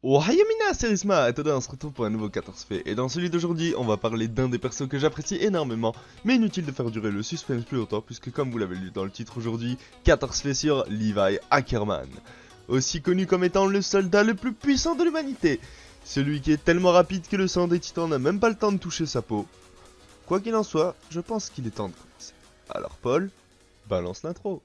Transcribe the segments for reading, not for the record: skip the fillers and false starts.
Ohayamina, c'est Risma, et today on se retrouve pour un nouveau 14 faits. Et dans celui d'aujourd'hui, on va parler d'un des persos que j'apprécie énormément, mais inutile de faire durer le suspense plus longtemps, puisque comme vous l'avez lu dans le titre aujourd'hui, 14 faits sur Levi Ackerman. Aussi connu comme étant le soldat le plus puissant de l'humanité. Celui qui est tellement rapide que le sang des titans n'a même pas le temps de toucher sa peau. Quoi qu'il en soit, je pense qu'il est temps de commencer. Alors Paul, balance l'intro.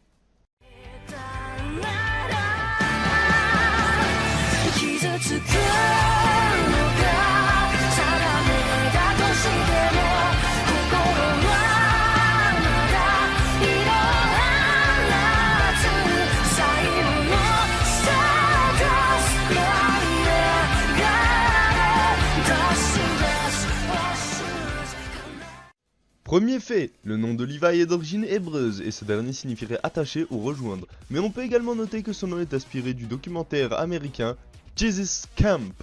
Premier fait, le nom de Levi est d'origine hébreuse et ce dernier signifierait attacher ou rejoindre, mais on peut également noter que son nom est inspiré du documentaire américain Jesus Camp.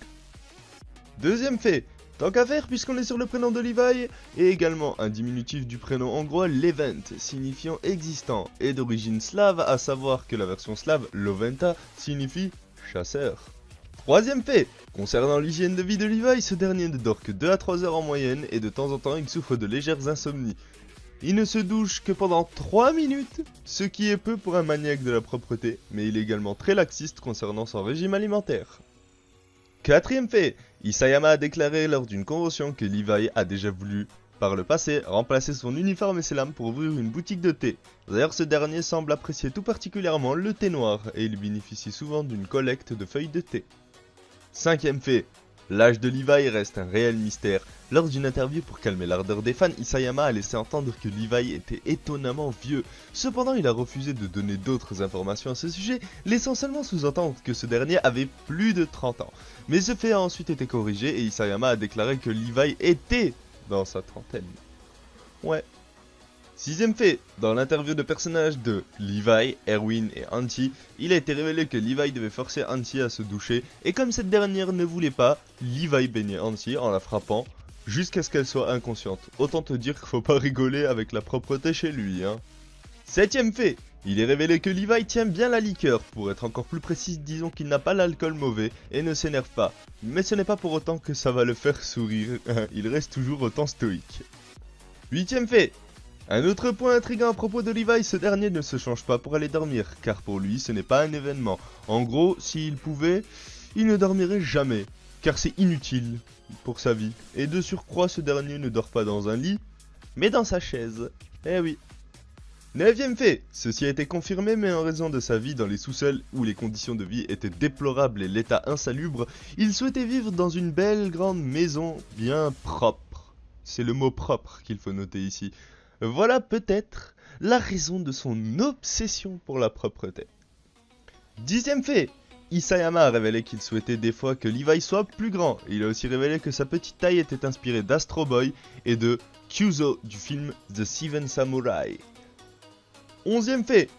Deuxième fait, tant qu'à faire puisqu'on est sur le prénom de Levi, et également un diminutif du prénom hongrois Levent, signifiant existant, et d'origine slave, à savoir que la version slave Loventa signifie chasseur. Troisième fait, concernant l'hygiène de vie de Levi, ce dernier ne dort que 2 à 3 heures en moyenne et de temps en temps il souffre de légères insomnies. Il ne se douche que pendant 3 minutes, ce qui est peu pour un maniaque de la propreté, mais il est également très laxiste concernant son régime alimentaire. Quatrième fait, Isayama a déclaré lors d'une convention que Levi a déjà voulu, par le passé, remplacer son uniforme et ses lames pour ouvrir une boutique de thé. D'ailleurs, ce dernier semble apprécier tout particulièrement le thé noir et il bénéficie souvent d'une collecte de feuilles de thé. Cinquième fait, l'âge de Levi reste un réel mystère. Lors d'une interview pour calmer l'ardeur des fans, Isayama a laissé entendre que Levi était étonnamment vieux. Cependant, il a refusé de donner d'autres informations à ce sujet, laissant seulement sous-entendre que ce dernier avait plus de 30 ans. Mais ce fait a ensuite été corrigé et Isayama a déclaré que Levi était dans sa trentaine. Ouais. Sixième fait, dans l'interview de personnages de Levi, Erwin et Auntie, il a été révélé que Levi devait forcer Auntie à se doucher, et comme cette dernière ne voulait pas, Levi baignait Auntie en la frappant, jusqu'à ce qu'elle soit inconsciente. Autant te dire qu'il faut pas rigoler avec la propreté chez lui, hein. Septième fait, il est révélé que Levi tient bien la liqueur, pour être encore plus précis, disons qu'il n'a pas l'alcool mauvais, et ne s'énerve pas. Mais ce n'est pas pour autant que ça va le faire sourire, il reste toujours autant stoïque. Huitième fait, un autre point intriguant à propos de Levi, ce dernier ne se change pas pour aller dormir, car pour lui ce n'est pas un événement. En gros, s'il pouvait, il ne dormirait jamais, car c'est inutile pour sa vie. Et de surcroît, ce dernier ne dort pas dans un lit, mais dans sa chaise. Eh oui. Neuvième fait, ceci a été confirmé, mais en raison de sa vie dans les sous-sols où les conditions de vie étaient déplorables et l'état insalubre, il souhaitait vivre dans une belle grande maison bien propre. C'est le mot propre qu'il faut noter ici. Voilà peut-être la raison de son obsession pour la propreté. Dixième fait, Isayama a révélé qu'il souhaitait des fois que Levi soit plus grand. Il a aussi révélé que sa petite taille était inspirée d'Astro Boy et de Kyuzo du film The Seven Samurai. Onzième fait,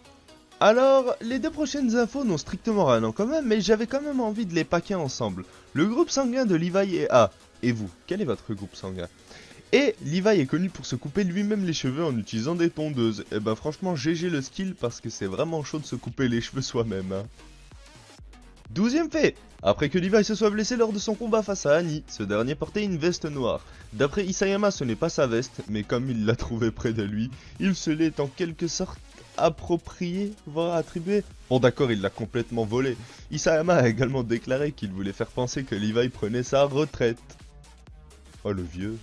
alors les deux prochaines infos n'ont strictement rien en commun, mais j'avais quand même envie de les paquer ensemble. Le groupe sanguin de Levi est A. Et vous, quel est votre groupe sanguin ? Et Levi est connu pour se couper lui-même les cheveux en utilisant des tondeuses. Et ben franchement GG le skill parce que c'est vraiment chaud de se couper les cheveux soi-même. Hein. 12e fait, après que Levi se soit blessé lors de son combat face à Annie, ce dernier portait une veste noire. D'après Isayama ce n'est pas sa veste, mais comme il l'a trouvée près de lui, il se l'est en quelque sorte approprié, voire attribué. Bon d'accord, il l'a complètement volé. Isayama a également déclaré qu'il voulait faire penser que Levi prenait sa retraite. Oh le vieux.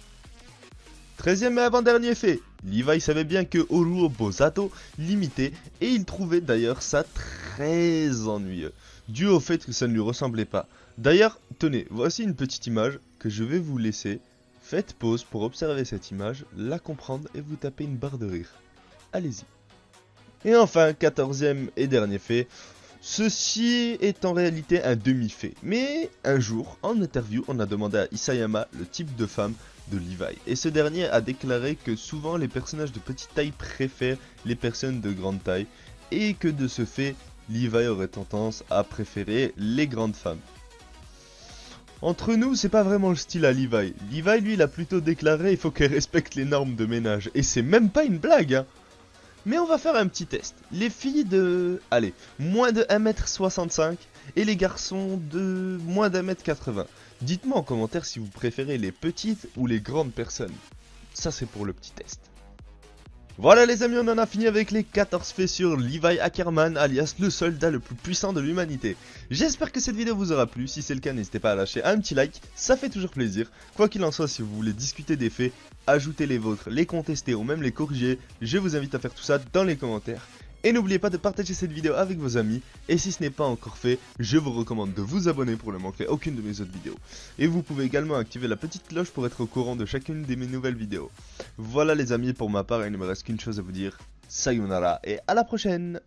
13e et avant-dernier fait, Levi savait bien que Oruo Bosato l'imitait et il trouvait d'ailleurs ça très ennuyeux, dû au fait que ça ne lui ressemblait pas. D'ailleurs, tenez, voici une petite image que je vais vous laisser. Faites pause pour observer cette image, la comprendre et vous tapez une barre de rire. Allez-y. Et enfin, 14e et dernier fait, ceci est en réalité un demi-fait. Mais un jour, en interview, on a demandé à Isayama le type de femme de Levi. Et ce dernier a déclaré que souvent les personnages de petite taille préfèrent les personnes de grande taille. Et que de ce fait, Levi aurait tendance à préférer les grandes femmes. Entre nous, c'est pas vraiment le style à Levi. Levi, lui, il a plutôt déclaré il faut qu'elle respecte les normes de ménage. Et c'est même pas une blague, hein. Mais on va faire un petit test. Les filles de... allez, moins de 1m65 et les garçons de moins d'1m80. Dites-moi en commentaire si vous préférez les petites ou les grandes personnes. Ça c'est pour le petit test. Voilà les amis, on en a fini avec les 14 faits sur Levi Ackerman, alias le soldat le plus puissant de l'humanité. J'espère que cette vidéo vous aura plu, si c'est le cas n'hésitez pas à lâcher un petit like, ça fait toujours plaisir. Quoi qu'il en soit, si vous voulez discuter des faits, ajouter les vôtres, les contester ou même les corriger, je vous invite à faire tout ça dans les commentaires. Et n'oubliez pas de partager cette vidéo avec vos amis, et si ce n'est pas encore fait, je vous recommande de vous abonner pour ne manquer aucune de mes autres vidéos. Et vous pouvez également activer la petite cloche pour être au courant de chacune de mes nouvelles vidéos. Voilà les amis, pour ma part il ne me reste qu'une chose à vous dire, sayonara et à la prochaine!